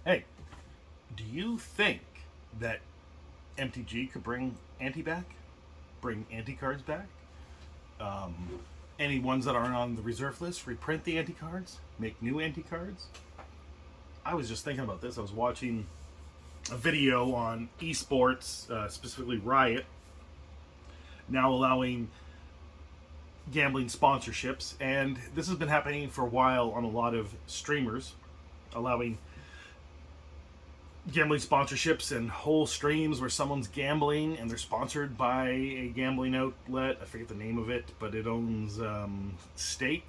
Hey, do you think that MtG could bring Ante back? Bring Ante cards back? Um, any ones that aren't on the reserve list, reprint the Ante cards? Make new Ante cards? I was just thinking about this. I was watching a video on esports, specifically Riot, now allowing gambling sponsorships. And this has been happening for a while on a lot of streamers, allowing gambling sponsorships and whole streams where someone's gambling and they're sponsored by a gambling outlet. I forget the name of it, but it owns Stake.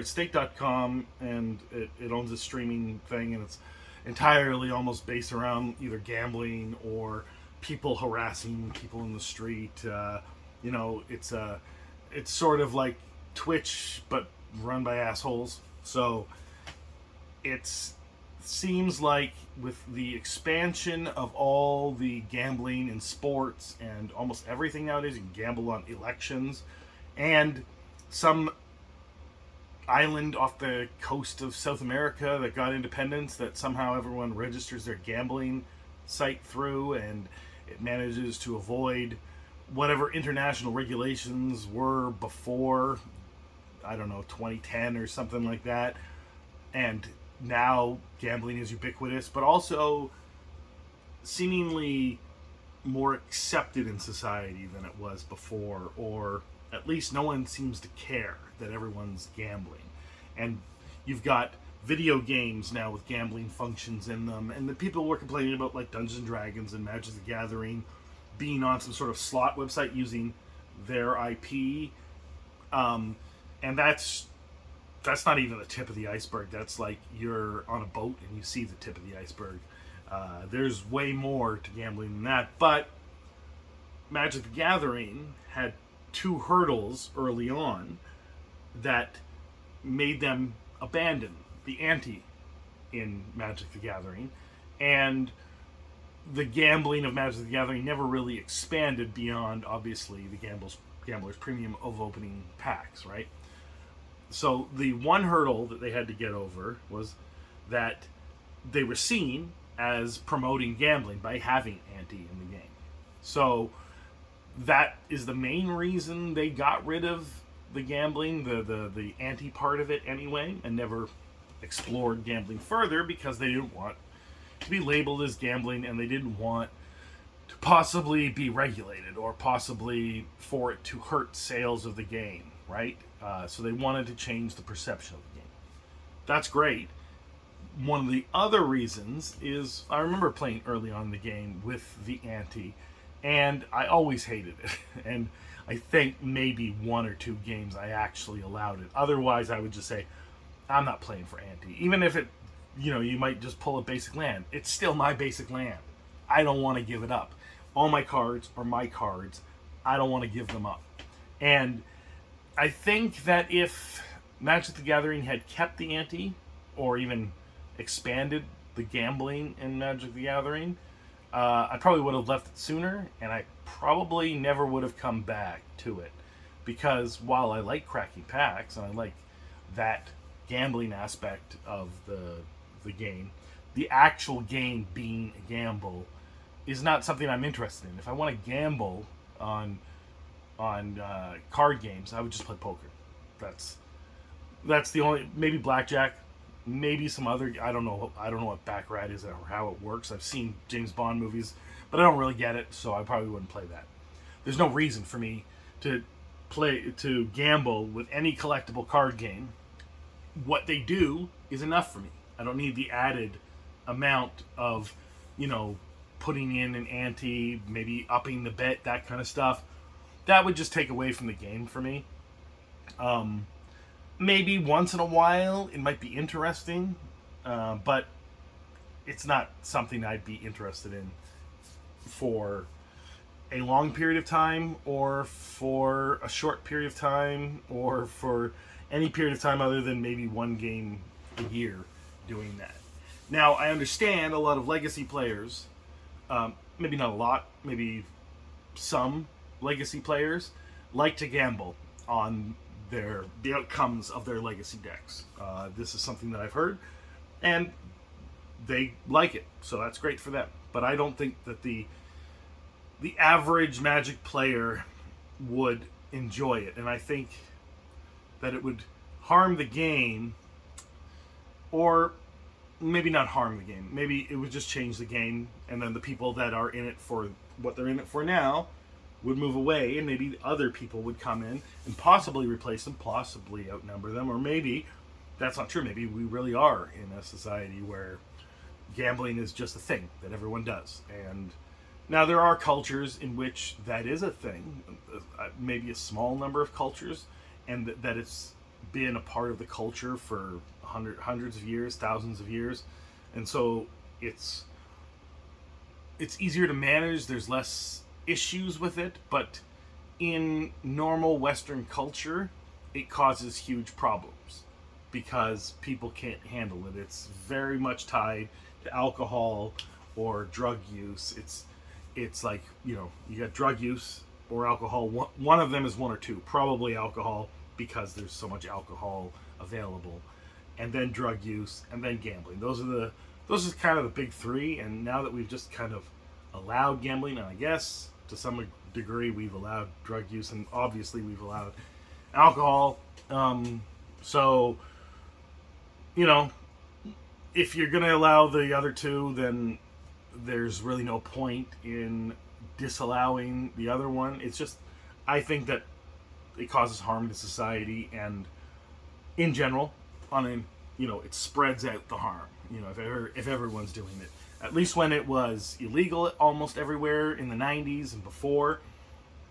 Stake.com, and it owns a streaming thing, and it's entirely almost based around either gambling or people harassing people in the street. It's sort of like Twitch, but run by assholes. So it's seems like with the expansion of all the gambling in sports and almost everything nowadays, you can gamble on elections and some island off the coast of South America that got independence that somehow everyone registers their gambling site through, and it manages to avoid whatever international regulations were before, I don't know, 2010 or something like that. And now gambling is ubiquitous, but also seemingly more accepted in society than it was before, or at least no one seems to care that everyone's gambling. And you've got video games now with gambling functions in them, and the people were complaining about like Dungeons and Dragons and Magic the Gathering being on some sort of slot website using their IP, and that's not even the tip of the iceberg. That's like you're on a boat and you see the tip of the iceberg. There's way more to gambling than that. But Magic the Gathering had two hurdles early on that made them abandon the ante in Magic the Gathering. And the gambling of Magic the Gathering never really expanded beyond, obviously, the gambler's premium of opening packs, right? So the one hurdle that they had to get over was that they were seen as promoting gambling by having ante in the game. So that is the main reason they got rid of the gambling, the ante part of it anyway, and never explored gambling further because they didn't want to be labeled as gambling, and they didn't want to possibly be regulated or possibly for it to hurt sales of the game, right? So they wanted to change the perception of the game. That's great. One of the other reasons is I remember playing early on in the game with the ante, and I always hated it. And I think maybe one or two games I actually allowed it. Otherwise, I would just say, I'm not playing for ante. Even if it, you might just pull a basic land. It's still my basic land. I don't want to give it up. All my cards are my cards. I don't want to give them up. And I think that if Magic the Gathering had kept the ante, or even expanded the gambling in Magic the Gathering, I probably would have left it sooner, and I probably never would have come back to it. Because while I like cracking packs, and I like that gambling aspect of the game, the actual game being a gamble is not something I'm interested in. If I want to gamble on card games, I would just play poker. That's the only, maybe blackjack, maybe some other. I don't know what baccarat is or how it works. I've seen James Bond movies, but I don't really get it, so I probably wouldn't play that. There's no reason for me to gamble with any collectible card game. What they do is enough for me. I don't need the added amount of, putting in an ante, maybe upping the bet, that kind of stuff. That would just take away from the game for me. Maybe once in a while it might be interesting, but it's not something I'd be interested in for a long period of time, or for a short period of time, or for any period of time other than maybe one game a year doing that. Now, I understand a lot of legacy players, maybe not a lot, maybe some legacy players like to gamble on the outcomes of their legacy decks. This is something that I've heard, and they like it, so that's great for them. But I don't think that the average Magic player would enjoy it, and I think that it would harm the game, or maybe not harm the game. Maybe it would just change the game, and then the people that are in it for what they're in it for now would move away, and maybe other people would come in and possibly replace them, possibly outnumber them, or maybe that's not true. Maybe we really are in a society where gambling is just a thing that everyone does. And now there are cultures in which that is a thing, maybe a small number of cultures, and that it's been a part of the culture for hundreds of years, thousands of years, and so it's easier to manage. There's less issues with it, but in normal Western culture, it causes huge problems because people can't handle it. It's very much tied to alcohol or drug use. It's like, you got drug use or alcohol. One of them is one or two, probably alcohol, because there's so much alcohol available, and then drug use, and then gambling. Those are kind of the big three. And now that we've just kind of allowed gambling, and I guess to some degree we've allowed drug use, and obviously we've allowed alcohol. So, if you're going to allow the other two, then there's really no point in disallowing the other one. It's just, I think that it causes harm to society, and in general, it spreads out the harm. If everyone's doing it. At least when it was illegal almost everywhere in the 90s and before,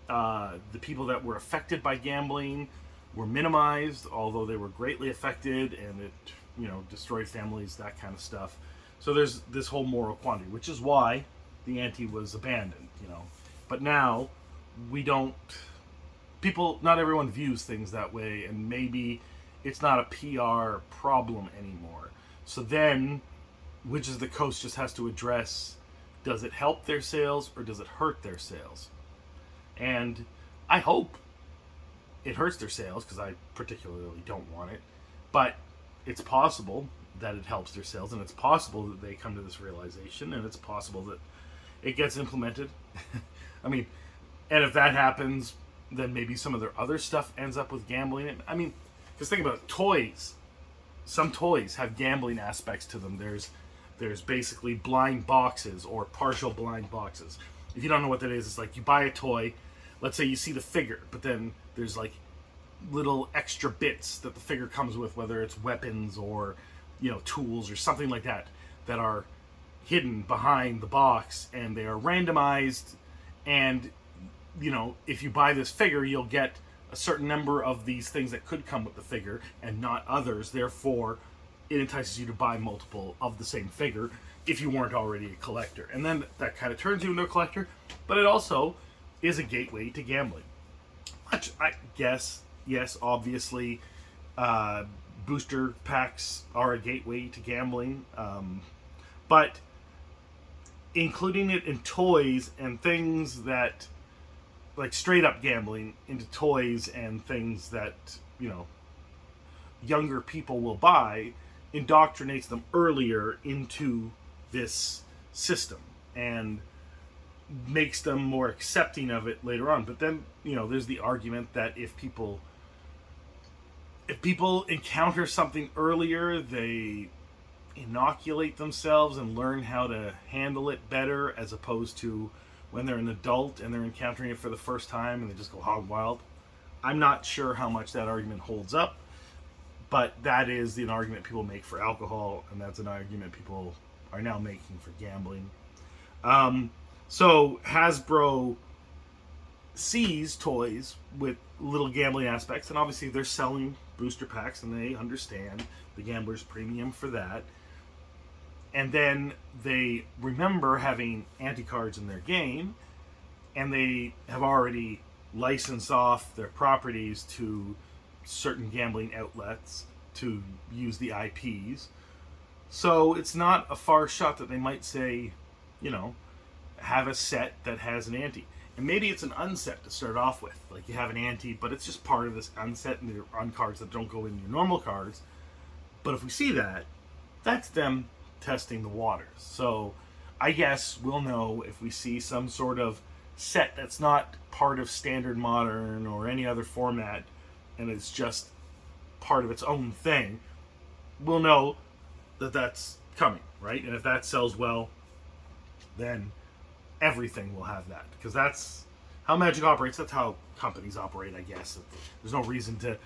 the people that were affected by gambling were minimized, although they were greatly affected, and it, destroyed families, that kind of stuff. So there's this whole moral quandary, which is why the Ante was abandoned, But now, not everyone views things that way, and maybe it's not a PR problem anymore. So then, Wizards of the Coast just has to address, does it help their sales or does it hurt their sales? And I hope it hurts their sales, because I particularly don't want it. But it's possible that it helps their sales, and it's possible that they come to this realization, and it's possible that it gets implemented. And if that happens, then maybe some of their other stuff ends up with gambling. Because think about it, toys. Some toys have gambling aspects to them. There's basically blind boxes or partial blind boxes. If you don't know what that is, it's like you buy a toy, let's say you see the figure, but then there's like little extra bits that the figure comes with, whether it's weapons or tools or something like that are hidden behind the box, and they are randomized, and if you buy this figure, you'll get a certain number of these things that could come with the figure and not others. Therefore, it entices you to buy multiple of the same figure if you weren't already a collector. And then that kind of turns you into a collector, but it also is a gateway to gambling. Which I guess, yes, obviously, booster packs are a gateway to gambling, but including it in toys and things that, like straight up gambling into toys and things that, younger people will buy, indoctrinates them earlier into this system and makes them more accepting of it later on. But then, there's the argument that if people encounter something earlier, they inoculate themselves and learn how to handle it better, as opposed to when they're an adult and they're encountering it for the first time and they just go hog wild. I'm not sure how much that argument holds up, but that is an argument people make for alcohol, and that's an argument people are now making for gambling. So Hasbro sees toys with little gambling aspects, and obviously they're selling booster packs, and they understand the gambler's premium for that. And then they remember having anti-cards in their game, and they have already licensed off their properties to certain gambling outlets to use the IPs. So it's not a far shot that they might say, have a set that has an ante. And maybe it's an unset to start off with. Like you have an ante, but it's just part of this unset, and they're on cards that don't go in your normal cards. But if we see that, that's them testing the waters. So I guess we'll know if we see some sort of set that's not part of standard modern or any other format, and it's just part of its own thing. We'll know that that's coming, right? And if that sells well, then everything will have that, because that's how Magic operates. That's how companies operate, I guess. There's no reason to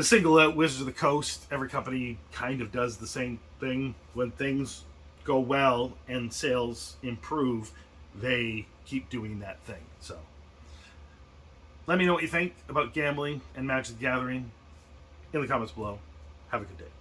single out Wizards of the Coast. Every company kind of does the same thing. When things go well and sales improve, they keep doing that thing. So let me know what you think about gambling and Magic the Gathering in the comments below. Have a good day.